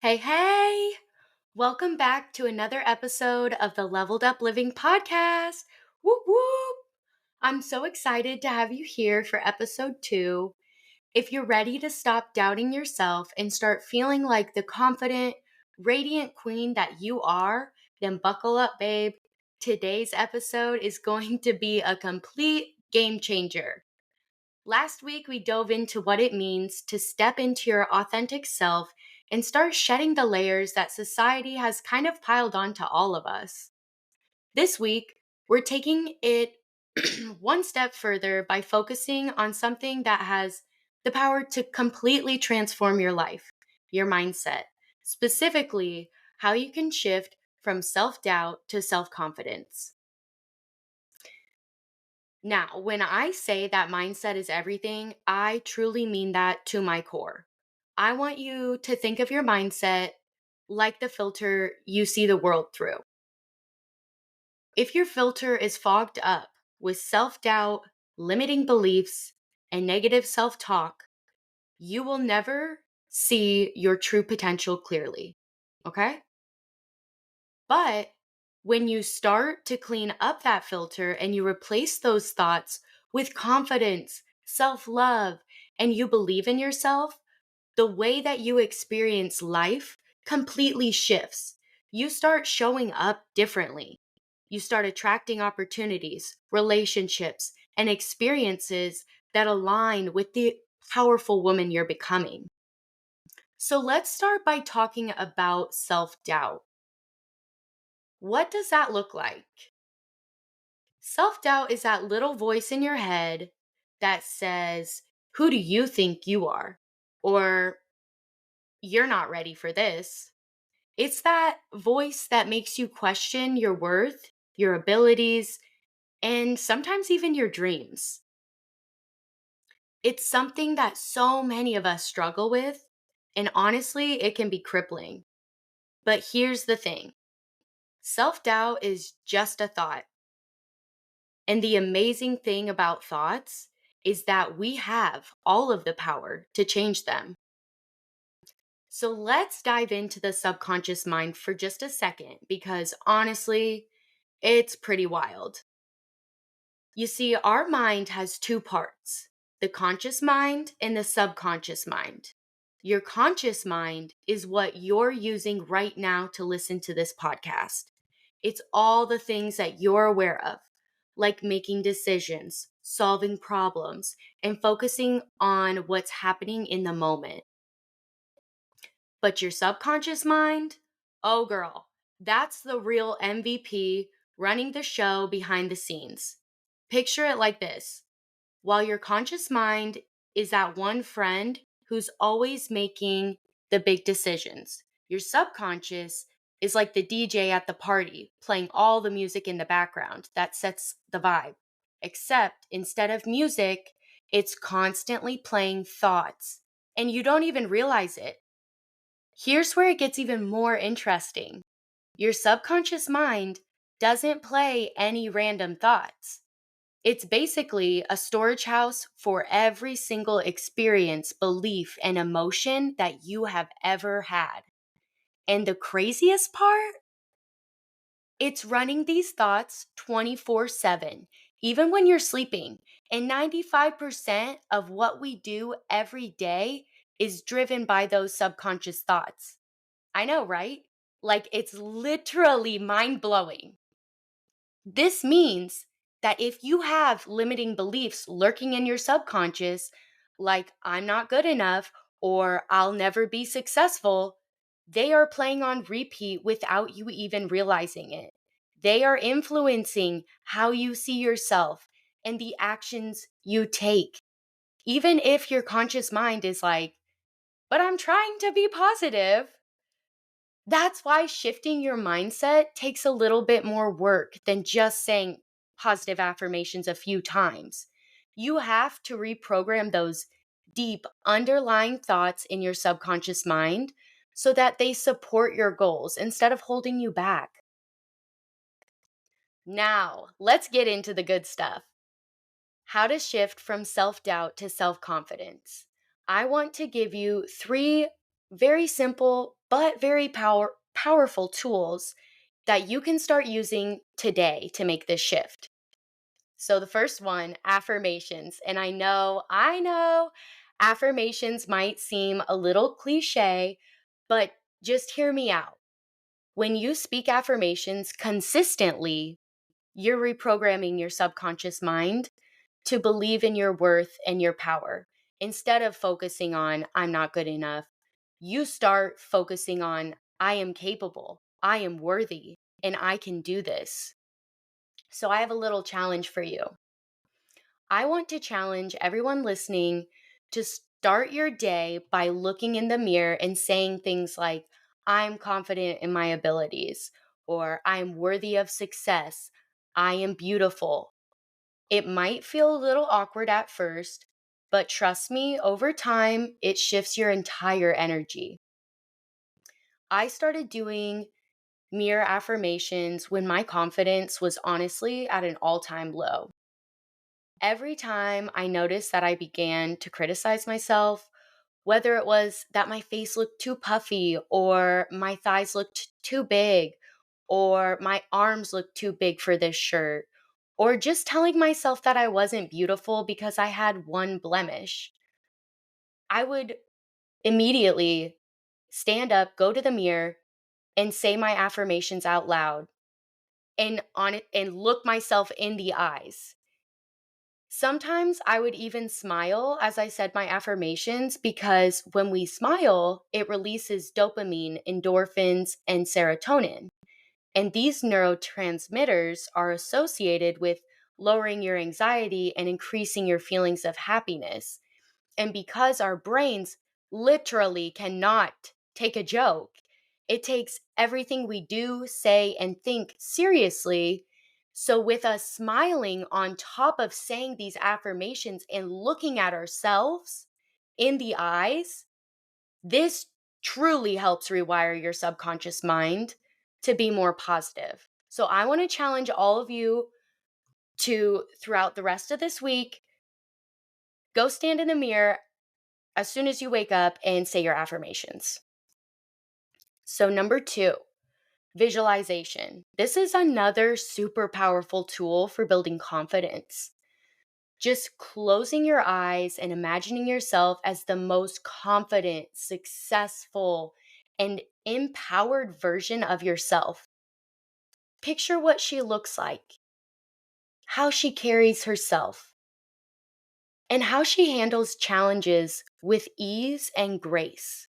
Hey, hey! Welcome back to another episode of the Leveled Up Living podcast. Whoop, whoop! I'm so excited to have you here for episode 2. If you're ready to stop doubting yourself and start feeling like the confident, radiant queen that you are, then buckle up, babe. Today's episode is going to be a complete game changer. Last week, we dove into what it means to step into your authentic self and start shedding the layers that society has kind of piled onto all of us. This week, we're taking it one step further by focusing on something that has the power to completely transform your life, your mindset, specifically how you can shift from self doubt to self confidence. Now, when I say that mindset is everything, I truly mean that to my core. I want you to think of your mindset like the filter you see the world through. If your filter is fogged up with self doubt, limiting beliefs, and negative self talk, you will never see your true potential clearly. Okay? But when you start to clean up that filter and you replace those thoughts with confidence, self love, and you believe in yourself, the way that you experience life completely shifts. You start showing up differently. You start attracting opportunities, relationships, and experiences that align with the powerful woman you're becoming. So let's start by talking about self doubt. What does that look like? Self doubt is that little voice in your head that says, "Who do you think you are?" Or, "You're not ready for this." It's that voice that makes you question your worth, your abilities, and sometimes even your dreams. It's something that so many of us struggle with, and honestly, it can be crippling. But here's the thing: self doubt is just a thought. And the amazing thing about thoughts is that we have all of the power to change them. So let's dive into the subconscious mind for just a second because honestly, it's pretty wild. You see, our mind has two parts: the conscious mind and the subconscious mind. Your conscious mind is what you're using right now to listen to this podcast. It's all the things that you're aware of, like making decisions, solving problems, and focusing on what's happening in the moment. But your subconscious mind, oh girl, that's the real MVP running the show behind the scenes. Picture it like this: while your conscious mind is that one friend who's always making the big decisions, your subconscious is like the DJ at the party, playing all the music in the background that sets the vibe. Except instead of music, it's constantly playing thoughts, and you don't even realize it. Here's where it gets even more interesting. Your subconscious mind doesn't play any random thoughts. It's basically a storage house for every single experience, belief, and emotion that you have ever had. And the craziest part? It's running these thoughts 24/7, even when you're sleeping. And 95% of what we do every day is driven by those subconscious thoughts. I know, right? Like it's literally mind blowing. This means that if you have limiting beliefs lurking in your subconscious, like "I'm not good enough" or "I'll never be successful," they are playing on repeat without you even realizing it. They are influencing how you see yourself and the actions you take. Even if your conscious mind is like, "But I'm trying to be positive." That's why shifting your mindset takes a little bit more work than just saying positive affirmations a few times. You have to reprogram those deep underlying thoughts in your subconscious mind so that they support your goals instead of holding you back. Now, let's get into the good stuff. How to shift from self doubt to self confidence. I want to give you 3 Very simple, but very powerful tools that you can start using today to make this shift. So the first one, affirmations. And I know affirmations might seem a little cliche, but just hear me out. When you speak affirmations consistently, you're reprogramming your subconscious mind to believe in your worth and your power. Instead of focusing on, I'm not good enough, you start focusing on, I am capable, I am worthy, and I can do this. So I have a little challenge for you. I want to challenge everyone listening to start your day by looking in the mirror and saying things like, I'm confident in my abilities, or I'm worthy of success, I am beautiful. It might feel a little awkward at first, but trust me, over time, it shifts your entire energy. I started doing mirror affirmations when my confidence was honestly at an all time low. Every time I noticed that I began to criticize myself, whether it was that my face looked too puffy, or my thighs looked too big, or my arms looked too big for this shirt, or just telling myself that I wasn't beautiful because I had one blemish, I would immediately stand up, go to the mirror, and say my affirmations out loud and on it and look myself in the eyes. Sometimes I would even smile as I said my affirmations because when we smile, it releases dopamine, endorphins, and serotonin. And these neurotransmitters are associated with lowering your anxiety and increasing your feelings of happiness. And because our brains literally cannot take a joke, it takes everything we do, say, and think seriously. So, with us smiling on top of saying these affirmations and looking at ourselves in the eyes, this truly helps rewire your subconscious mind to be more positive. So, I want to challenge all of you to, throughout the rest of this week, go stand in the mirror as soon as you wake up and say your affirmations. So, number two, visualization. This is another super powerful tool for building confidence. Just closing your eyes and imagining yourself as the most confident, successful, and empowered version of yourself. Picture what she looks like, how she carries herself, and how she handles challenges with ease and grace.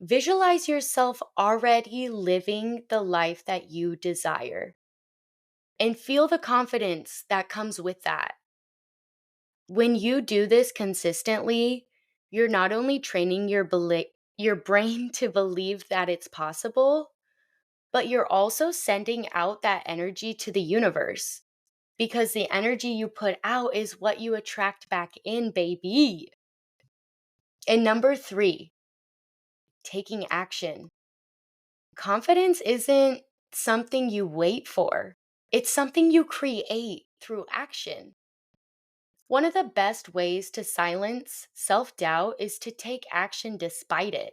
Visualize yourself already living the life that you desire and feel the confidence that comes with that. When you do this consistently, you're not only training your brain to believe that it's possible, but you're also sending out that energy to the universe because the energy you put out is what you attract back in, baby. And number three, taking action. Confidence isn't something you wait for, it's something you create through action. One of the best ways to silence self doubt is to take action despite it.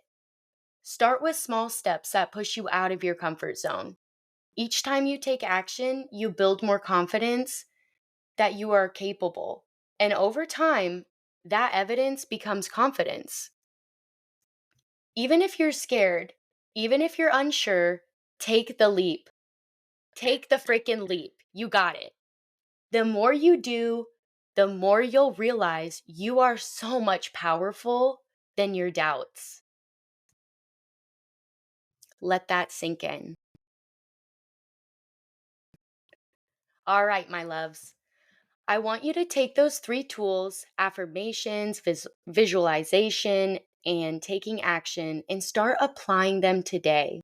Start with small steps that push you out of your comfort zone. Each time you take action, you build more confidence that you are capable. And over time, that evidence becomes confidence. Even if you're scared, even if you're unsure, take the leap. Take the freaking leap. You got it. The more you do, the more you'll realize you are so much powerful than your doubts. Let that sink in. All right, my loves. I want you to take those three tools, affirmations, visualization, and taking action, and start applying them today.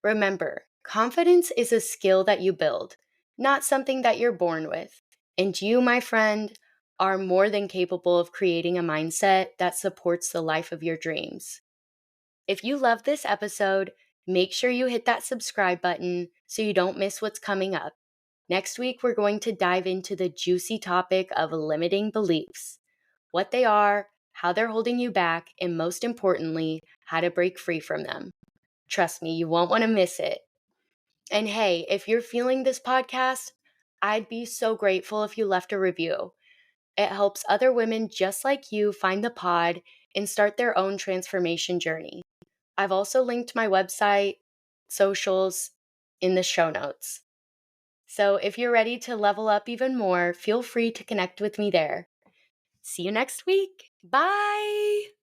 Remember, confidence is a skill that you build, not something that you're born with. And you, my friend, are more than capable of creating a mindset that supports the life of your dreams. If you love this episode, make sure you hit that subscribe button so you don't miss what's coming up. Next week, we're going to dive into the juicy topic of limiting beliefs, what they are, how they're holding you back, and most importantly, how to break free from them. Trust me, you won't want to miss it. And hey, if you're feeling this podcast, I'd be so grateful if you left a review. It helps other women just like you find the pod and start their own transformation journey. I've also linked my website, socials in the show notes. So if you're ready to level up even more, feel free to connect with me there. See you next week. Bye.